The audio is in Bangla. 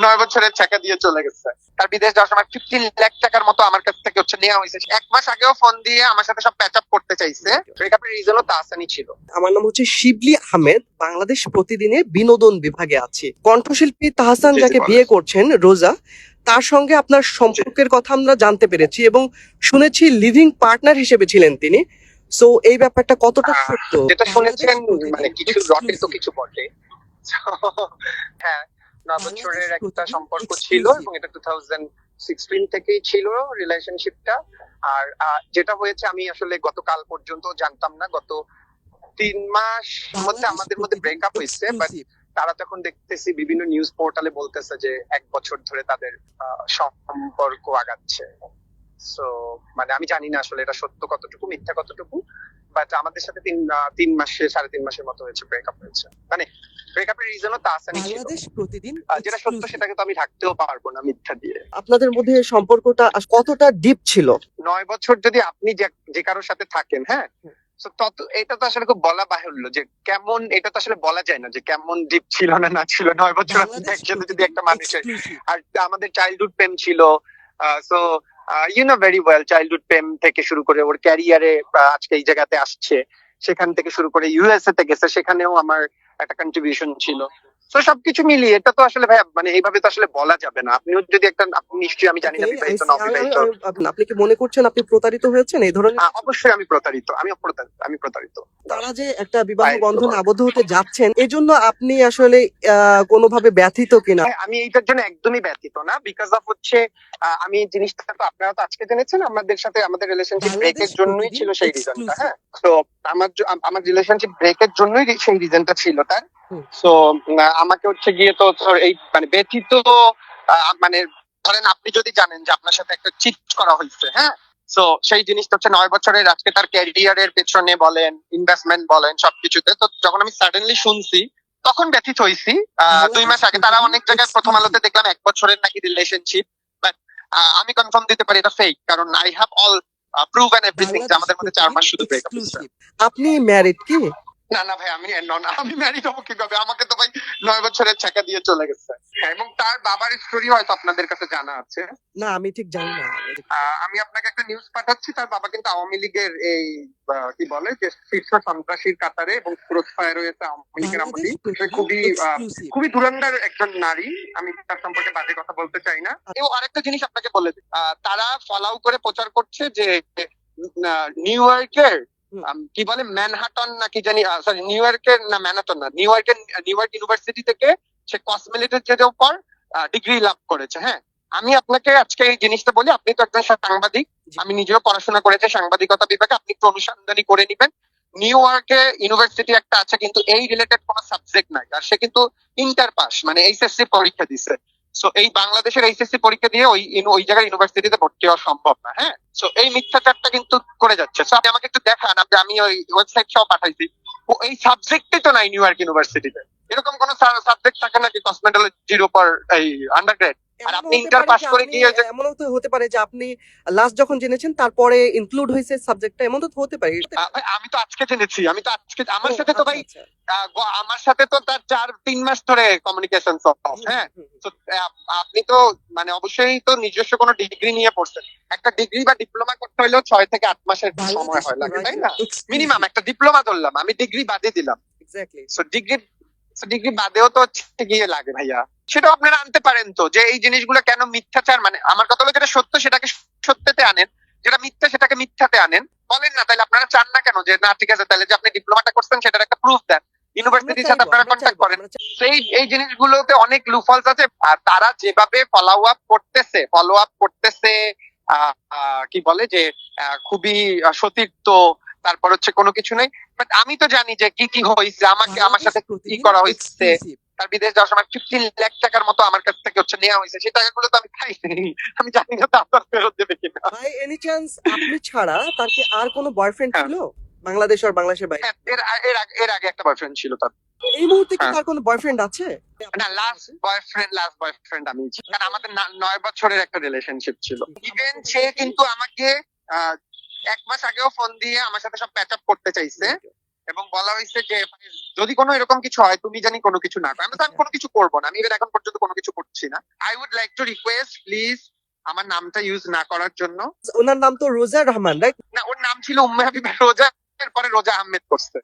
9 বছরের টাকা দিয়ে চলে গেছে। তার বিদেশ যাওয়ার সময় 15 লাখ টাকার মতো আমার কাছ থেকে নেওয়া হয়েছে। 1 মাস আগেও ফোন দিয়ে আমার সাথে সব প্যাচ আপ করতে চাইছে। ব্রেকআপের রিজনও তাহসানই ছিল। আমার নাম হচ্ছে শিবলি আহমেদ, বাংলাদেশ প্রতিদিনে বিনোদন বিভাগে আছি। কণ্ঠশিল্পী তাহসান যাকে বিয়ে করছেন রোজা, তার সঙ্গে আপনার সম্পর্কের কথা আমরা জানতে পেরেছি এবং শুনেছি লিভিং পার্টনার হিসেবে ছিলেন তিনি। সো এই ব্যাপারটা কতটা সত্য? যেটা শুনেছেন মানে কিছু রটে তো কিছু বটে। হ্যাঁ, 9 বছরের একটা সম্পর্ক ছিল এবং এটা 2016 থেকেই ছিল রিলেশনশিপটা। আর যেটা হয়েছে আমি আসলে গতকাল পর্যন্ত জানতাম না। গত 3 মাস মধ্যে আমাদের মধ্যে ব্রেকআপ হয়েছে, বাট তারা তখন দেখতেছি বিভিন্ন নিউজ পোর্টালে বলতেছে যে 1 বছর ধরে তাদের সম্পর্ক আগাচ্ছে। সো মানে আমি জানি না আসলে এটা সত্য কতটুকু মিথ্যা কতটুকু, বাট আমাদের সাথে 3.5 মাসের মতো হয়েছে ব্রেকআপ হয়েছে। মানে ব্রেকআপের রিজনও তাহসানই ছিল। বাংলাদেশ প্রতিদিন যেটা সত্য সেটাকে তো আমি ঢাকতেও পারবো না মিথ্যা দিয়ে। আপনাদের মধ্যে সম্পর্কটা কতটা ডিপ ছিল? 9 বছর যদি আপনি যে কারোর সাথে থাকেন, হ্যাঁ, তত এটা তো আসলে খুব বলা বাহুল্য যে কেমন, এটা তো আসলে বলা যায় না যে কেমন ডিপ ছিল না ছিল। 9 বছর একসাথে যদি একটা মানুষের, আর আমাদের চাইল্ডহুড প্রেম ছিল। So you know very well, childhood প্রেম থেকে শুরু করে ওর ক্যারিয়ারে আজকে এই জায়গাতে আসছে, সেখান থেকে শুরু করে ইউএসএ তে গেছে, সেখানেও আমার একটা কন্ট্রিবিউশন ছিল। তো সবকিছু মিলিয়ে এটা তো আসলে ভাই মানে এইভাবে তো আসলে বলা যাবে না। আপনিও যদি একটা, আপনি নিশ্চয়ই, আমি জানি না বিবাহিত না অবিবাহিত, আপনি কি মনে করছেন আপনি প্রতারিত হয়েছেন এই ধরনের? অবশ্যই আমি প্রতারিত, আমি প্রতারিত। তারা যে একটা বিবাহ বন্ধনে আবদ্ধ হতে যাচ্ছেন, এজন্য আপনি আসলে কোনোভাবে ব্যথিত কিনা? আমি এইটার জন্য একদমই ব্যথিত না, বিকজ অফ হচ্ছে আমি জিনিসটা তো আপনারা তো আজকে জেনেছেন, আমাদের সাথে আমাদের রিলেশনশিপ ব্রেকের জন্যই ছিল সেই রিজনটা। হ্যাঁ, তো আমার রিলেশনশিপ ব্রেকের জন্যই সেই রিজনটা ছিল তার। সো আমাকে হচ্ছে গিয়ে তো এই মানে ব্যথিত, মানে ধরেন আপনি যদি জানেন যে আপনার সাথে একটা চিট করা হয়েছে, হ্যাঁ, সো সেই জিনিসটা হচ্ছে 9 বছরের আজকে তার ক্যারিয়ারের পেছনে বলেন, ইনভেস্টমেন্ট বলেন, সবকিছুতে। তো যখন আমি সাডেনলি শুনছি তখন ব্যথিত হয়েছি। 2 মাস আগে তারা অনেক জায়গায় প্রথম আলোতে দেখলাম 1 বছরের নাকি রিলেশনশিপ, বাট আমি কনফার্ম দিতে পারি এটা ফেক, কারণ I have all prove and everything যে আমাদের মধ্যে 4 মাস শুধু ব্রেকআপ হয়েছে। আপনি ম্যারিড কি? না ভাই, আমি ম্যারিড হবো কিভাবে? আমাকে তো ভাই 9 বছরের টাকা দিয়ে চলে গেছে। এবং তার বাবার স্টোরি হয়তো আপনাদের কাছে জানা আছে। না, আমি ঠিক জানি না। আমি আপনাকে একটা নিউজ পাঠাচ্ছি। তার বাবা কিন্তু আওয়ামী লীগের এই কি বলে যে শীর্ষ সন্ত্রাসীর কাতারে এবং ক্রসফায়ার হয়েছে আওয়ামী লীগের আমলে। খুবই ধুরন্ধর একজন নারী। আমি তার সম্পর্কে বাজে কথা বলতে চাই না। এবং আরেকটা জিনিস আপনাকে বলে দিই, তারা ফলাও করে প্রচার করছে যে নিউ ইয়র্কের কি বলে ম্যানহাটন নাকি জানি, সরি নিউ ইয়র্কের না ম্যানহাটন না, নিউ ইয়র্ক ইউনিভার্সিটি থেকে সে কসমেটিক্সের উপর ডিগ্রি লাভ করেছে। হ্যাঁ, আমি আপনাকে আজকে এই জিনিসটা বলি, আপনি তো একজন সাংবাদিক, আমি নিজেও পড়াশোনা করেছি সাংবাদিকতা বিভাগে, আপনি একটু অনুসন্ধানী করে নিবেন। নিউ ইয়র্কে ইউনিভার্সিটি একটা আছে কিন্তু এই রিলেটেড কোনো সাবজেক্ট নাই, আর সে কিন্তু ইন্টার পাস মানে এইচএসসি পরীক্ষা দিছে। সো এই বাংলাদেশের এইচএসসি পরীক্ষা দিয়ে ওই জায়গায় ইউনিভার্সিটিতে ভর্তি হওয়া সম্ভব না। হ্যাঁ, সো এই মিথ্যাচারটা কিন্তু করে যাচ্ছে। সো আপনি আমাকে একটু দেখান, আমি ওই ওয়েবসাইট সহ পাঠাইছি, এই সাবজেক্টই তো নাই নিউ ইয়র্ক ইউনিভার্সিটিতে। এরকম কোন সাবজেক্ট থাকে নাকি কসমেটোলজির উপর এই আন্ডারগ্রেড? আর আপনি ইন্টার পাস করে গিয়ে এমনও তো হতে পারে যে আপনি লাস্ট যখন জেনেছেন তারপরে ইনক্লুড হয়েছে সাবজেক্টটা, এমন তো হতে পারে। আমি তো আজকে জেনেছি, আমার সাথে তো ভাই আমার সাথে তো তার 4-3 মাস ধরে কমিউনিকেশন অফ। হ্যাঁ, আপনি তো মানে অবশ্যই তো নিজস্ব কোনো ডিগ্রি নিয়ে পড়ছেন। একটা ডিগ্রি বা ডিপ্লোমা করতে হলেও 6 থেকে 8 মাসের সময় হয় লাগে, তাই না? মিনিমাম একটা ডিপ্লোমা ধরলাম, আমি ডিগ্রি বাদে দিলাম। এক্স্যাক্টলি। সো ডিগ্রি বাদেও তো গিয়ে লাগে ভাইয়া। সেটাও আপনারা আনতে পারেন তো, যে এই জিনিসগুলো কেন মিথ্যাচার, মানে আমার কথা হলো যেটা সত্য সেটাকে সত্যতে আনেন, যেটা মিথ্যা সেটাকে মিথ্যাতে আনেন। বলেন না তাহলে আপনারা চান না কেন যে না ঠিক আছে তাহলে যে আপনি ডিপ্লোমাটা করছেন সেটার একটা প্রুফ দেন, ইউনিভার্সিটির সাথে আপনারা কন্ট্যাক্ট করেন। এই জিনিসগুলোতে অনেক লুফলস আছে। আর তারা যেভাবে ফলো আপ করতেছে কি বলে যে খুবই সতীর্থ, তারপর হচ্ছে কোনো কিছু নেই। বাট আমি তো জানি যে কি হয়েছে, আমার সাথে কি করা হয়েছে। তার বিদেশ যাওয়ার সময় 15 লাখ টাকার মতো আমার কাছ থেকে নেওয়া হয়েছে। সেই টাকাগুলো তো আমি খাইনি, আমি জানি না তারপর ফেরত দেবে কিনা। ভাই এনি চান্স আপনি ছাড়া তার কি আর কোনো বয়ফ্রেন্ড ছিল বাংলাদেশ আর বাংলাদেশের বাইরে? এর আগে একটা বয়ফ্রেন্ড ছিল তার। এই মুহূর্তে কি তার কোনো বয়ফ্রেন্ড আছে? না, লাস্ট বয়ফ্রেন্ড আমি ছিল, কারণ আমাদের 9 বছরের একটা রিলেশনশিপ ছিল। ইভেন সে কিন্তু আমাকে 1 মাস আগেও ফোন দিয়ে আমার সাথে সব প্যাচ আপ করতে চাইছে এবং বলা হয়েছে যে মানে যদি কোনো এরকম কিছু হয় তুমি জানি কোনো কিছু না করো। আমি তো আমি কোনো কিছু করবো না, আমি even এখন পর্যন্ত কোনো কিছু করছি না। I would like to request please আমার নামটা ইউজ না করার জন্য। ওনার নাম তো রোজা রহমান, রাইট? না, ওর নাম ছিল উম্মে হাবিবা রোজা, এরপরে রোজা আহমেদ করছে।